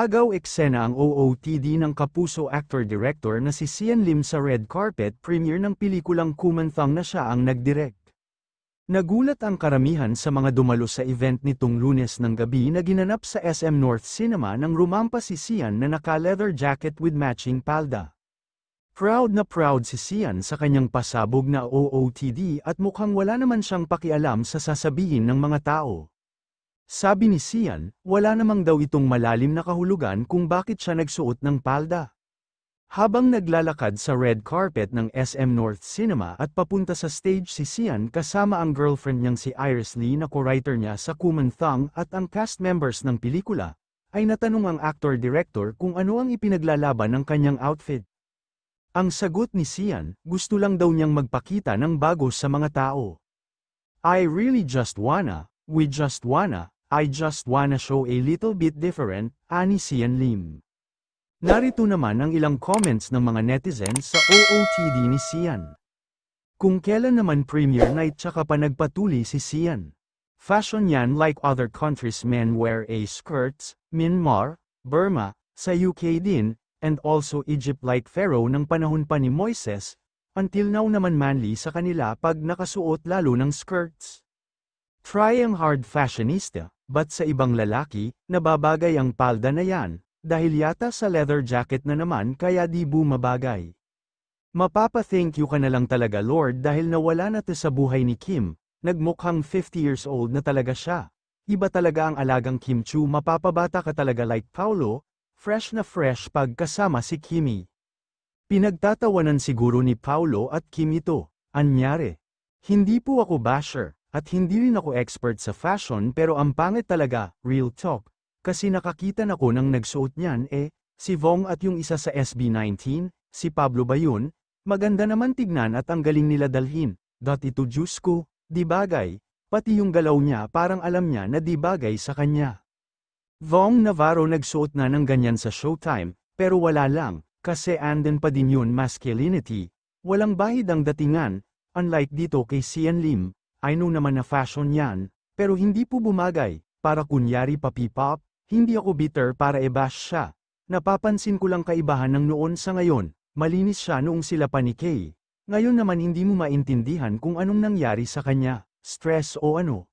Agaw eksena ang OOTD ng kapuso actor-director na si Sian Lim sa red carpet premiere ng pelikulang Kumanthang na siya ang nagdirect. Nagulat ang karamihan sa mga dumalo sa event nitong Lunes ng gabi na ginanap sa SM North Cinema nang rumampa si Sian na naka-leather jacket with matching palda. Proud na proud si Sian sa kanyang pasabog na OOTD at mukhang wala naman siyang pakialam sa sasabihin ng mga tao. Sabi ni Sian, wala namang daw itong malalim na kahulugan kung bakit siya nagsuot ng palda. Habang naglalakad sa red carpet ng SM North Cinema at papunta sa stage si Sian kasama ang girlfriend niyang si Iris Lee na co-writer niya sa Kumanthang at ang cast members ng pelikula, ay natanong ang actor-director kung ano ang ipinaglalaban ng kanyang outfit. Ang sagot ni Sian, gusto lang daw niyang magpakita ng bago sa mga tao. I just wanna show a little bit different, ani Sian Lim. Narito naman ang ilang comments ng mga netizens sa OOTD ni Sian. Kung kailan naman premiere night tsaka pa nagpatuli si Sian. Fashion yan like other countries men wear a skirts, Myanmar, Burma, sa UK din, and also Egypt like Pharaoh ng panahon pa ni Moises, until now naman manly sa kanila pag nakasuot lalo ng skirts. Try ang hard fashionista, but sa ibang lalaki, nababagay ang palda na yan, dahil yata sa leather jacket na naman kaya di bumabagay. Mapapa-thank you ka na lang talaga Lord dahil nawala na to sa buhay ni Kim, nagmukhang 50 years old na talaga siya. Iba talaga ang alagang Kim Chu, mapapabata ka talaga like Paulo, fresh na fresh pag kasama si Kimi. Pinagtatawanan siguro ni Paulo at Kim ito, anyari. Hindi po ako basher, at hindi rin ako expert sa fashion pero ang pangit talaga, real talk, kasi nakakita na ko nang nagsuot niyan si Vong at yung isa sa SB19, si Pablo ba yun? Maganda naman tignan at ang galing nila dalhin, ito Diyos ko, di bagay, pati yung galaw niya parang alam niya na di bagay sa kanya. Vong Navarro nagsuot na ng ganyan sa Showtime, pero wala lang, kasi andun pa din yun masculinity, walang bahid ang datingan, unlike dito kay Sian Lim, I know naman na fashion yan, pero hindi po bumagay, para kunyari papi-pop, hindi ako bitter para i-bash siya. Napapansin ko lang kaibahan ng noon sa ngayon, malinis siya noong sila pa ni Kay. Ngayon naman hindi mo maintindihan kung anong nangyari sa kanya, stress o ano.